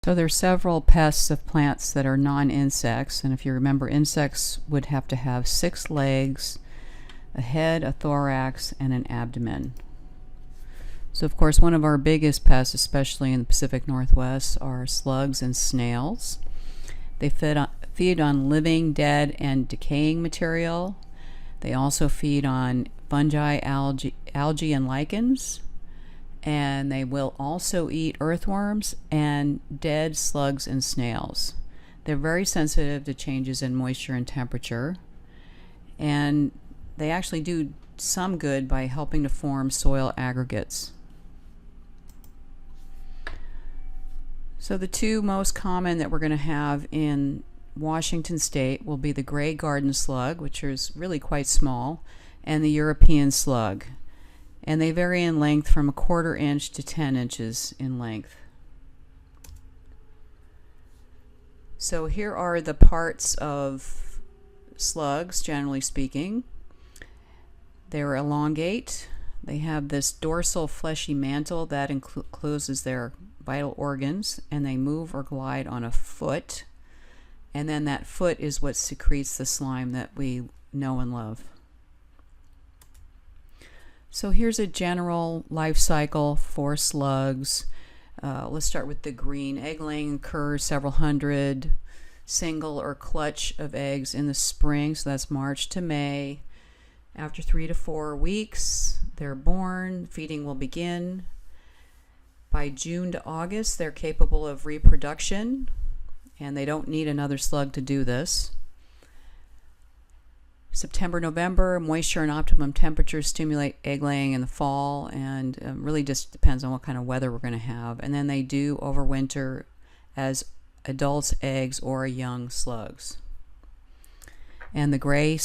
So there's several pests of plants that are non-insects, and if you remember, insects would have to have 6 legs, a head, a thorax, and an abdomen. So of course one of our biggest pests, especially in the Pacific Northwest, are slugs and snails. They feed on living, dead, and decaying material. They also feed on fungi, algae, and lichens. And they will also eat earthworms and dead slugs and snails. They're very sensitive to changes in moisture and temperature, and they actually do some good by helping to form soil aggregates. So the 2 most common that we're going to have in Washington State will be the gray garden slug, which is really quite small, and the European slug. And they vary in length from 1/4 inch to 10 inches in length. So here are the parts of slugs, generally speaking. They're elongate. They have this dorsal fleshy mantle that encloses their vital organs, and they move or glide on a foot. And then that foot is what secretes the slime that we know and love. So here's a general life cycle for slugs. Let's start with the green. Egg laying occurs several hundred single or clutch of eggs in the spring, so that's March to May. After 3 to 4 weeks, they're born. Feeding will begin. By June to August, they're capable of reproduction, and they don't need another slug to do this. September, November, moisture and optimum temperatures stimulate egg laying in the fall, and really just depends on what kind of weather we're going to have. And then they do overwinter as adults' eggs or young slugs. And the gray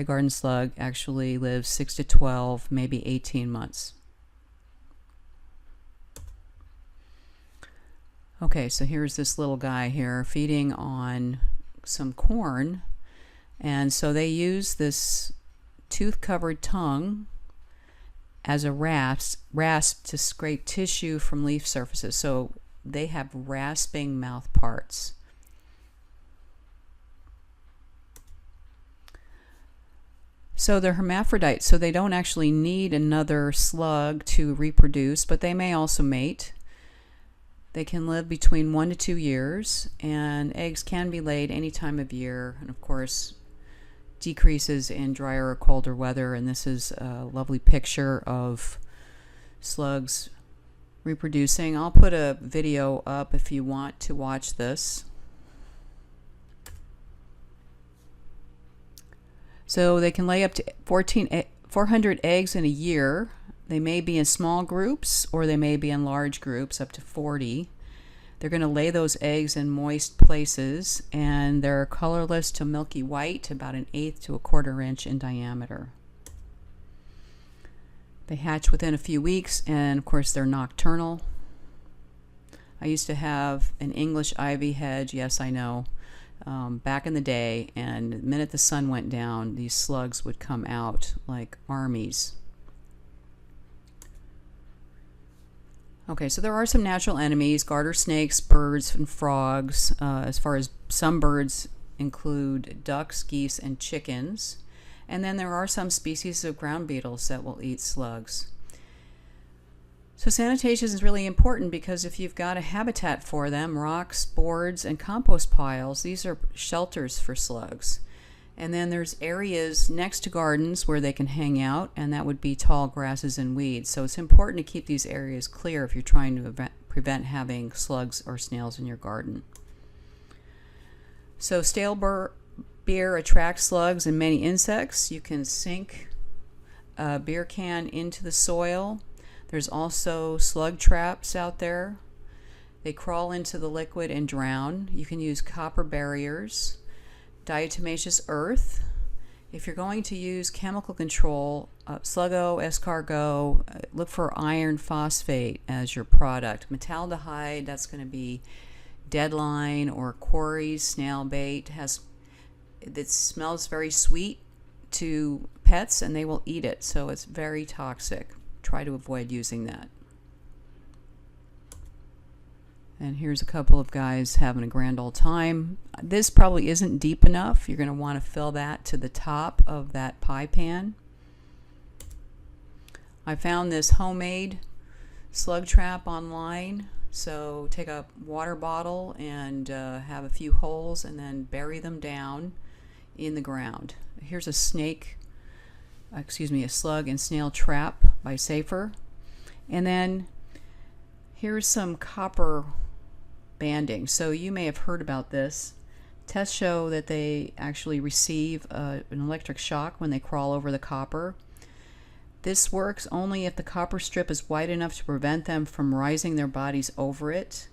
garden slug, actually lives 6 to 12, maybe 18 months. Okay, so here's this little guy here feeding on some corn. And so they use this tooth-covered tongue as a rasp to scrape tissue from leaf surfaces. So they have rasping mouth parts. So they're hermaphrodites, so they don't actually need another slug to reproduce, but they may also mate. They can live between 1 to 2 years, and eggs can be laid any time of year, and of course decreases in drier or colder weather. And this is a lovely picture of slugs reproducing. I'll put a video up if you want to watch this. So they can lay up to 400 eggs in a year. They may be in small groups or they may be in large groups, up to 40. They're going to lay those eggs in moist places, and they're colorless to milky white, about 1/8 to 1/4 inch in diameter. They hatch within a few weeks, and of course they're nocturnal. I used to have an English ivy hedge, yes I know, back in the day, and the minute the sun went down, these slugs would come out like armies. Okay, so there are some natural enemies: garter snakes, birds, and frogs. As far as some birds include ducks, geese, and chickens. And then there are some species of ground beetles that will eat slugs. So sanitation is really important, because if you've got a habitat for them, rocks, boards, and compost piles, these are shelters for slugs. And then there's areas next to gardens where they can hang out, and that would be tall grasses and weeds. So it's important to keep these areas clear if you're trying to prevent having slugs or snails in your garden. So stale beer attracts slugs and many insects. You can sink a beer can into the soil. There's also slug traps out there. They crawl into the liquid and drown. You can use copper barriers. Diatomaceous earth. If you're going to use chemical control, Sluggo, escargot, look for iron phosphate as your product. Metaldehyde, that's going to be Deadline or Quarry's snail bait. It smells very sweet to pets, and they will eat it, so it's very toxic. Try to avoid using that. And here's a couple of guys having a grand old time. This probably isn't deep enough. You're going to want to fill that to the top of that pie pan. I found this homemade slug trap online. So take a water bottle and have a few holes and then bury them down in the ground. Here's a a slug and snail trap by Safer. And then here's some copper banding. So you may have heard about this. Tests show that they actually receive an electric shock when they crawl over the copper. This works only if the copper strip is wide enough to prevent them from rising their bodies over it.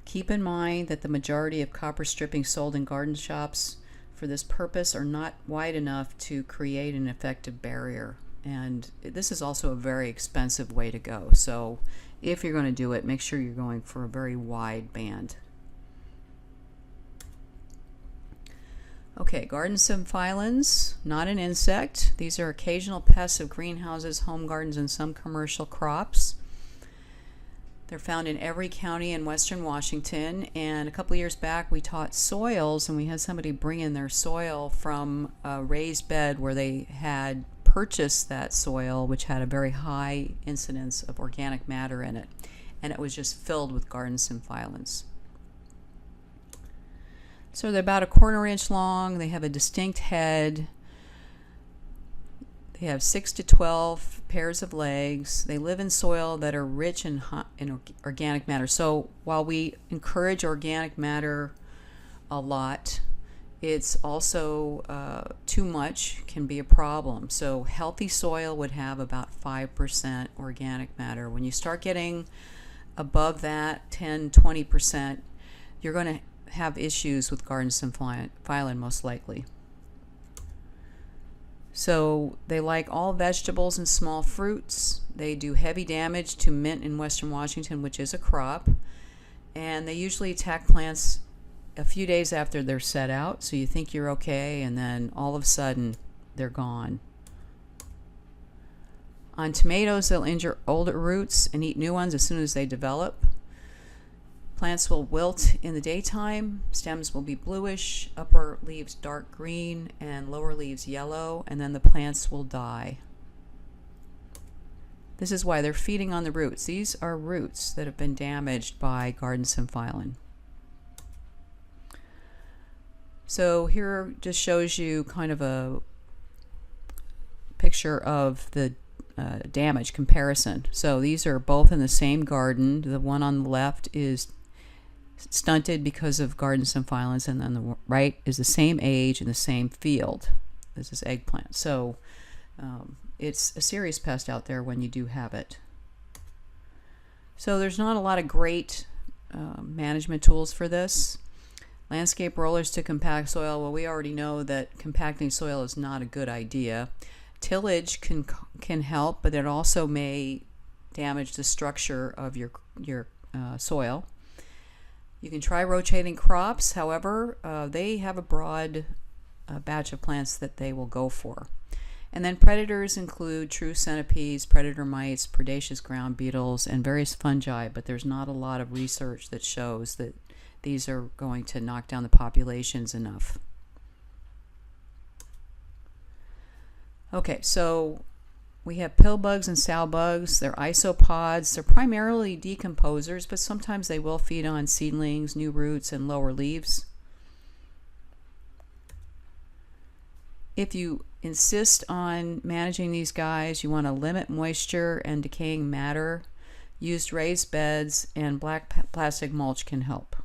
Keep in mind that the majority of copper stripping sold in garden shops for this purpose are not wide enough to create an effective barrier. And this is also a very expensive way to go. So if you're going to do it, make sure you're going for a very wide band. Okay, garden symphylans, not an insect. These are occasional pests of greenhouses, home gardens, and some commercial crops. They're found in every county in western Washington. And a couple of years back, we taught soils, and we had somebody bring in their soil from a raised bed where they had purchased that soil, which had a very high incidence of organic matter in it. And it was just filled with garden symphylans. So they're about 1/4 inch long. They have a distinct head. They have 6 to 12 pairs of legs. They live in soil that are rich in organic matter. So while we encourage organic matter a lot, it's also too much can be a problem. So healthy soil would have about 5% organic matter. When you start getting above that, 10, 20%, you're going to have issues with garden symphyllan most likely. So they like all vegetables and small fruits. They do heavy damage to mint in western Washington, which is a crop. And they usually attack plants a few days after they're set out. So you think you're okay, and then all of a sudden they're gone. On tomatoes, they'll injure older roots and eat new ones as soon as they develop. Plants will wilt in the daytime, stems will be bluish, upper leaves dark green, and lower leaves yellow, and then the plants will die. This is why they're feeding on the roots. These are roots that have been damaged by garden symphyllan. So here just shows you kind of a picture of the damage comparison. So these are both in the same garden. The one on the left is stunted because of garden symphylans, and then the right is the same age in the same field. This is eggplant. So it's a serious pest out there when you do have it. So there's not a lot of great management tools for this. Landscape rollers to compact soil. Well, we already know that compacting soil is not a good idea. Tillage can help, but it also may damage the structure of your soil. You can try rotating crops. However, they have a broad batch of plants that they will go for. And then predators include true centipedes, predator mites, predaceous ground beetles, and various fungi, but there's not a lot of research that shows that these are going to knock down the populations enough. Okay, so we have pill bugs and sow bugs. They're isopods. They're primarily decomposers, but sometimes they will feed on seedlings, new roots, and lower leaves. If you insist on managing these guys, you want to limit moisture and decaying matter. Use raised beds, and black plastic mulch can help.